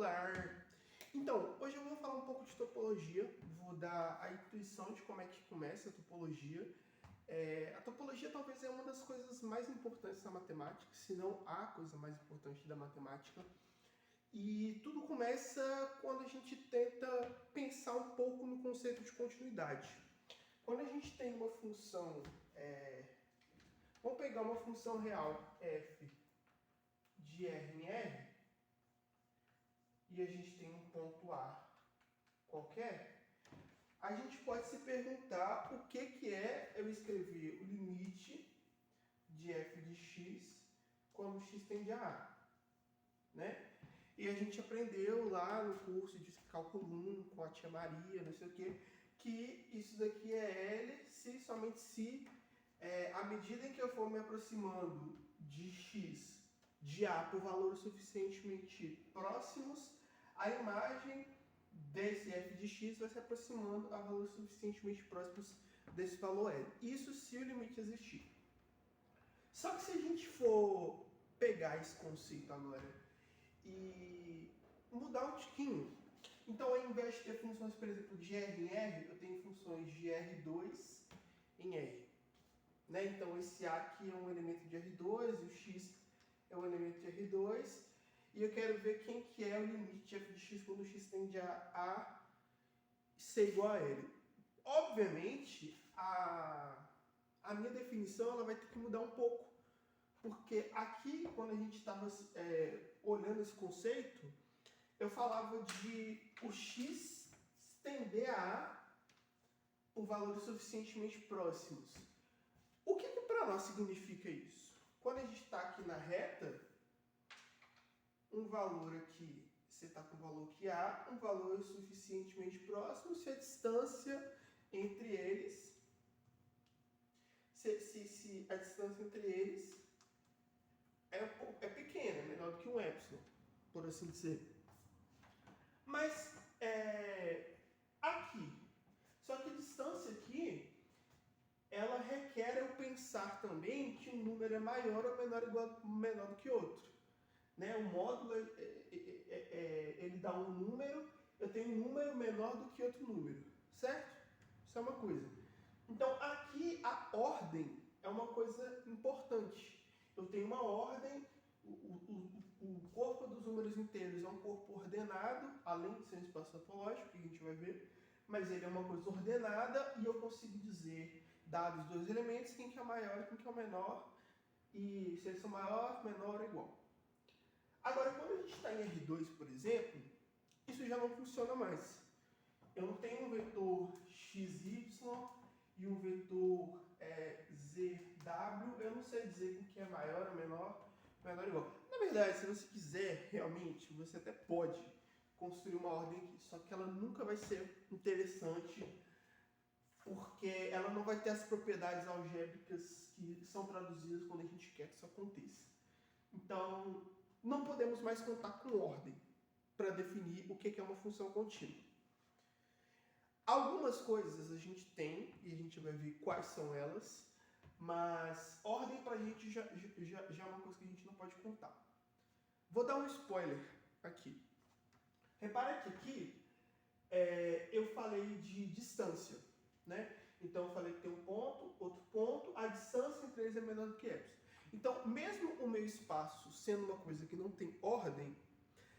Olá! Então, hoje eu vou falar um pouco de topologia, vou dar a intuição de como é que começa a topologia. A topologia talvez é uma das coisas mais importantes da matemática, se não a coisa mais importante da matemática. E tudo começa quando a gente tenta pensar um pouco no conceito de continuidade. Quando a gente tem uma função, vamos pegar uma função real f de R em R, e a gente tem um ponto A qualquer, a gente pode se perguntar o que é eu escrever o limite de f de x quando x tende a A, né? E a gente aprendeu lá no curso de cálculo 1 com a tia Maria, não sei o quê, que isso daqui é L se somente se à medida em que eu for me aproximando de x de A por valores suficientemente próximos, a imagem desse f de x vai se aproximando a valores suficientemente próximos desse valor L. Isso se o limite existir. Só que se a gente for pegar esse conceito agora e mudar um tiquinho, então ao invés de ter funções, por exemplo, de R em R, eu tenho funções de R2 em R. Né? Então esse A aqui é um elemento de R2 e o X é um elemento de R2. E eu quero ver quem que é o limite de f de x quando x tende a ser igual a L. Obviamente, a minha definição ela vai ter que mudar um pouco. Porque aqui, quando a gente estava olhando esse conceito, eu falava de o x tender a A por valores suficientemente próximos. O que para nós significa isso? Quando a gente está aqui na reta, um valor aqui, você está com o valor que A, um valor suficientemente próximo, se a distância entre eles, se a distância entre eles é pequena, menor do que um epsilon, por assim dizer. Mas aqui, só que a distância aqui, ela requer eu pensar também que um número é maior ou menor do que outro. Né? O módulo ele dá um número, eu tenho um número menor do que outro número, certo? Isso é uma coisa. Então aqui a ordem é uma coisa importante. Eu tenho uma ordem, o corpo dos números inteiros é um corpo ordenado, além de ser um espaço topológico, que a gente vai ver, mas ele é uma coisa ordenada e eu consigo dizer, dados dois elementos, quem que é o maior e quem que é o menor, e se eles são maior, menor ou igual. Agora, quando a gente está em R2, por exemplo, isso já não funciona mais. Eu não tenho um vetor xy e um vetor zw, eu não sei dizer o que é maior ou menor ou igual. Na verdade, se você quiser, realmente, você até pode construir uma ordem aqui, só que ela nunca vai ser interessante, porque ela não vai ter as propriedades algébricas que são traduzidas quando a gente quer que isso aconteça. Então, não podemos mais contar com ordem para definir o que é uma função contínua. Algumas coisas a gente tem, e a gente vai ver quais são elas, mas ordem para a gente já é uma coisa que a gente não pode contar. Vou dar um spoiler aqui. Repara que aqui eu falei de distância, né? Então eu falei que tem um ponto, outro ponto, a distância entre eles é menor do que epsilon. Então, mesmo o meu espaço sendo uma coisa que não tem ordem,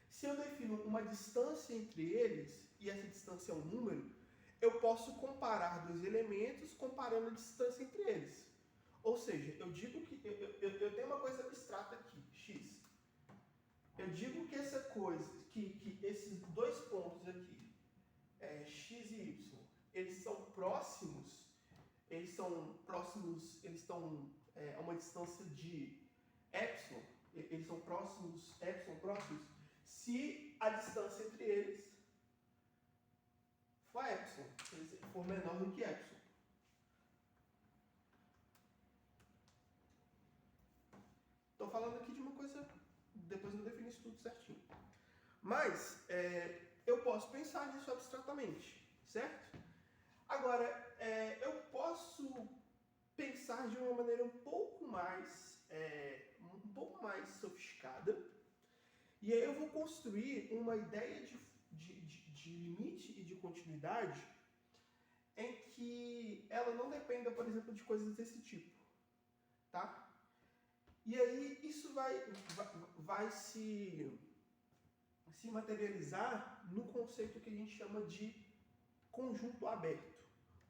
se eu defino uma distância entre eles, e essa distância é um número, eu posso comparar dois elementos comparando a distância entre eles. Ou seja, eu digo que eu tenho uma coisa abstrata aqui, x. Eu digo que essa coisa, que esses dois pontos aqui, x e y, eles são próximos, eles estão a uma distância de epsilon, eles são próximos, se a distância entre eles for epsilon, se for menor do que epsilon. Estou falando aqui de uma coisa, depois eu defino isso tudo certinho. Mas eu posso pensar nisso abstratamente, certo? Agora, eu posso pensar de uma maneira um pouco mais sofisticada, E aí eu vou construir uma ideia de limite e de continuidade em que ela não dependa, por exemplo, de coisas desse tipo, tá? E aí isso vai se materializar no conceito que a gente chama de conjunto aberto,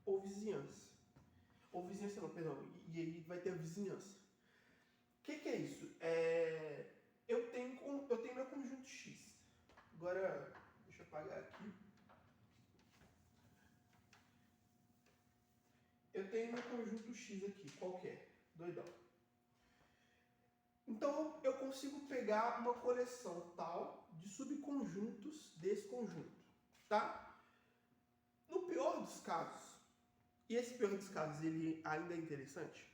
ou vizinhança. Ou vizinhança não, perdão, e aí vai ter a vizinhança. O que é isso? Eu tenho meu conjunto X. Agora, deixa eu apagar aqui. Eu tenho meu conjunto X aqui, qualquer, doidão. Então, eu consigo pegar uma coleção tal de subconjuntos desse conjunto, tá? No pior dos casos, e esse pior dos casos ele ainda é interessante,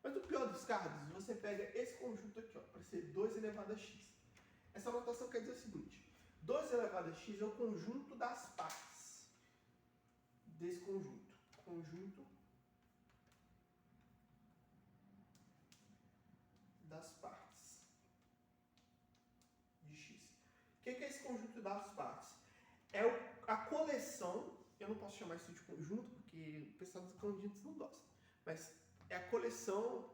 mas no pior dos casos, você pega esse conjunto aqui, ó, para ser 2 elevado a x. Essa notação quer dizer o seguinte: 2 elevado a x é o conjunto das partes desse conjunto. Conjunto das partes de x. O que é esse conjunto das partes? É a coleção, eu não posso chamar isso de conjunto, porque o pessoal dos conjuntos não gosta, mas é a coleção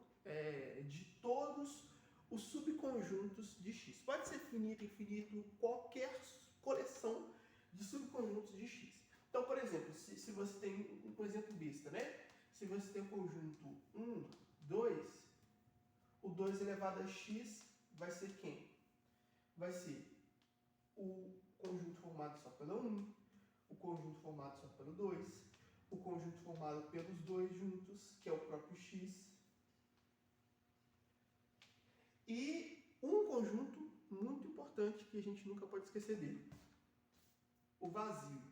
de todos os subconjuntos de x. Pode ser finito, infinito, qualquer coleção de subconjuntos de x. Então, por exemplo, se você tem um exemplo besta, né? Se você tem o conjunto 1, 2, o 2 elevado a x vai ser quem? Vai ser o conjunto formado só pelo 1, o conjunto formado só pelo 2, o conjunto formado pelos dois juntos, que é o próprio x, e um conjunto muito importante que a gente nunca pode esquecer dele, o vazio.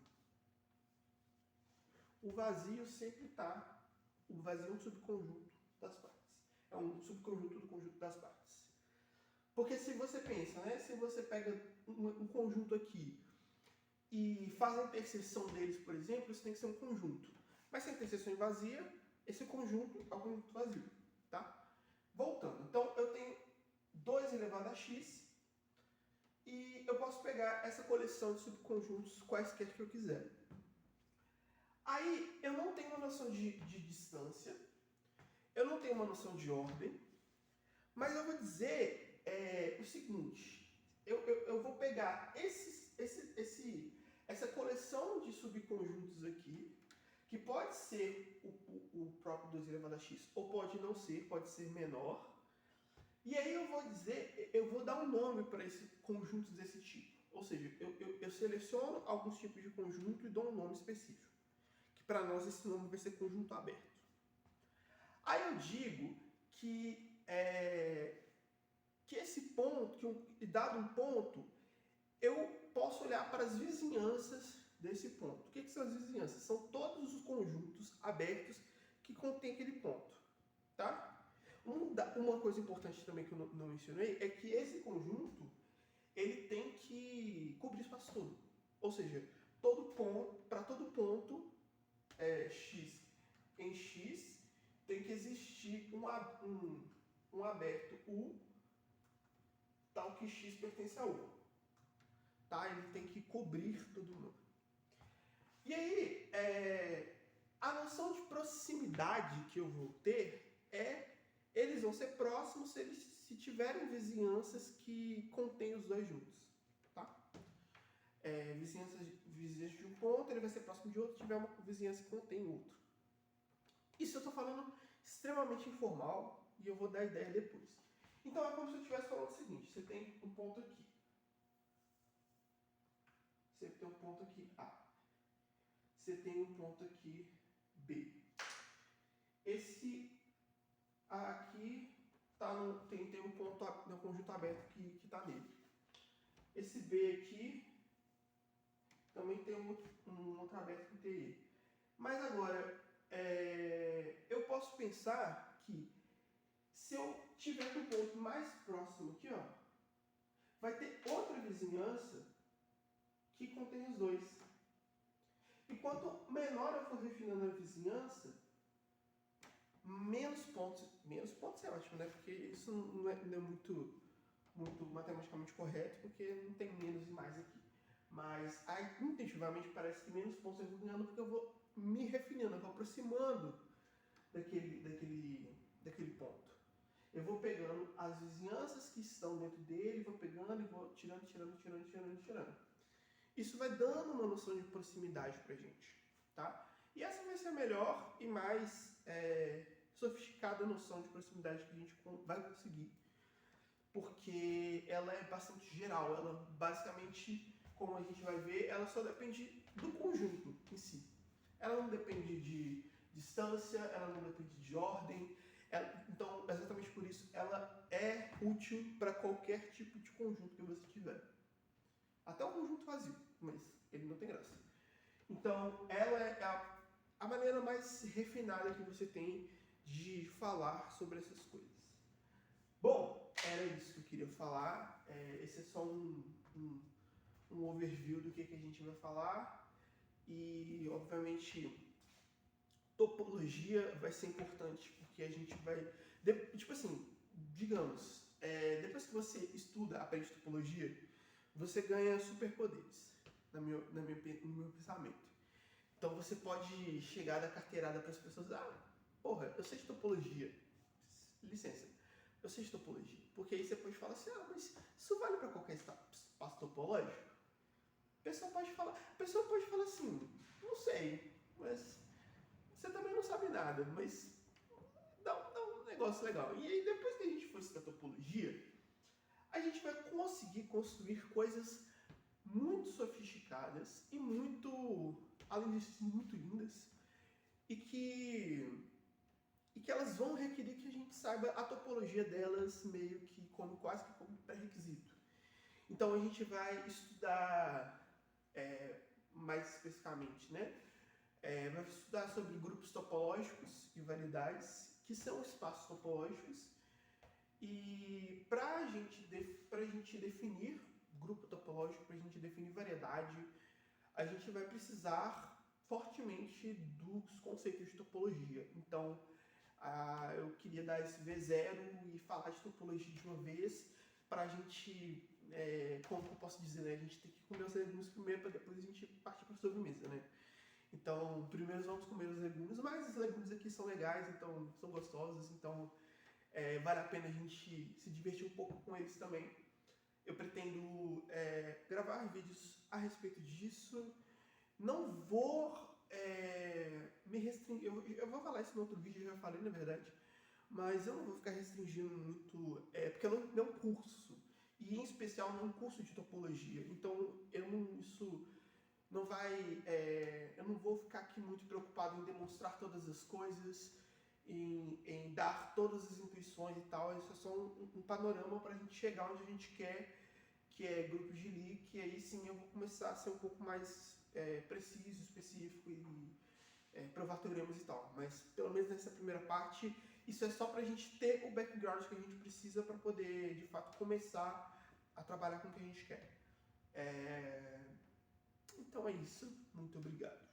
O vazio sempre está, o vazio é um subconjunto das partes, é um subconjunto do conjunto das partes. Porque se você pensa, né, se você pega um conjunto aqui e faz a interseção deles, por exemplo, isso tem que ser um conjunto. Mas se a interseção é vazia, esse conjunto é o conjunto vazio, tá? Voltando, então eu tenho 2 elevado a x e eu posso pegar essa coleção de subconjuntos quaisquer que eu quiser. Aí eu não tenho uma noção de distância, eu não tenho uma noção de ordem, mas eu vou dizer o seguinte: eu vou pegar essa coleção de subconjuntos aqui, que pode ser o próprio 2 elevado a x, ou pode não ser, pode ser menor. E aí eu vou dar um nome para esses conjuntos desse tipo. Ou seja, eu seleciono alguns tipos de conjunto e dou um nome específico. Que para nós esse nome vai ser conjunto aberto. Aí eu digo que esse ponto, dado um ponto, eu posso olhar para as vizinhanças desse ponto. O que são as vizinhanças? São todos os conjuntos abertos que contém aquele ponto, tá? Uma coisa importante também que eu não mencionei é que esse conjunto ele tem que cobrir espaço todo. Ou seja, para todo ponto x em x tem que existir um aberto U tal que x pertence a U. Tá? Ele tem que cobrir todo mundo. E aí, a noção de proximidade que eu vou ter eles vão ser próximos se tiverem vizinhanças que contêm os dois juntos. Tá? Vizinhança de um ponto, ele vai ser próximo de outro, se tiver uma vizinhança que contém outro. Isso eu estou falando extremamente informal e eu vou dar a ideia depois. Então é como se eu estivesse falando o seguinte: você tem um ponto aqui. Você tem um ponto aqui A. Você tem um ponto aqui B. Esse A aqui tem um ponto no conjunto aberto que está nele. Esse B aqui também tem um outro aberto que tem ele. Mas agora, eu posso pensar que se eu tiver um ponto mais próximo aqui, ó, vai ter outra vizinhança que contém os dois. E quanto menor eu for refinando a vizinhança, menos pontos é ótimo, né? Porque isso não é muito muito matematicamente correto, porque não tem menos e mais aqui. Mas aí, intuitivamente, parece que menos pontos eu vou ganhando porque eu vou me refinando, eu vou aproximando daquele ponto. Eu vou pegando as vizinhanças que estão dentro dele, vou pegando e vou tirando. Isso vai dando uma noção de proximidade pra gente, tá? E essa vai ser a melhor e mais sofisticada noção de proximidade que a gente vai conseguir, porque ela é bastante geral. Ela basicamente, como a gente vai ver, ela só depende do conjunto em si. Ela não depende de distância, ela não depende de ordem. Então, exatamente por isso, ela é útil para qualquer tipo de conjunto que você tiver. Até o conjunto vazio, mas ele não tem graça. Então, ela é a maneira mais refinada que você tem de falar sobre essas coisas. Bom, era isso que eu queria falar. Esse é só um overview do que a gente vai falar. E, obviamente, topologia vai ser importante, porque a gente vai... Tipo assim, digamos, depois que você estuda, aprende topologia, você ganha superpoderes, no meu pensamento. Então você pode chegar da carteirada para as pessoas, porra, eu sei de topologia, licença, eu sei de topologia. Porque aí você pode falar assim, mas isso vale para qualquer espaço topológico? A pessoa pode falar assim, não sei, mas você também não sabe nada, mas dá um negócio legal. E aí depois que a gente for estudar topologia, a gente vai conseguir construir coisas muito sofisticadas e muito, além disso, muito lindas, e que elas vão requerer que a gente saiba a topologia delas meio que quase que como pré-requisito. Então a gente vai estudar mais especificamente, né? Vai estudar sobre grupos topológicos e variedades, que são espaços topológicos, e para a gente definir grupo topológico, para a gente definir variedade, a gente vai precisar fortemente dos conceitos de topologia. Então, eu queria dar esse V0 e falar de topologia de uma vez, para a gente, como eu posso dizer, né? A gente tem que comer os legumes primeiro, para depois a gente partir para a sobremesa, né? Então, primeiro vamos comer os legumes, mas os legumes aqui são legais, então são gostosos, então vale a pena a gente se divertir um pouco com eles também. Eu pretendo gravar vídeos a respeito disso. Não vou me restringir. Eu vou falar isso no outro vídeo, eu já falei na verdade. Mas eu não vou ficar restringindo muito. Porque não é um curso. E em especial não é um curso de topologia. Então isso não vai. Eu não vou ficar aqui muito preocupado em demonstrar todas as coisas, em dar todas as intuições e tal. Isso é só um panorama para a gente chegar onde a gente quer, que é grupos de Lie, que aí sim eu vou começar a ser um pouco mais preciso, específico e provar teoremas e tal. Mas pelo menos nessa primeira parte, isso é só para a gente ter o background que a gente precisa para poder de fato começar a trabalhar com o que a gente quer. Então é isso. Muito obrigado.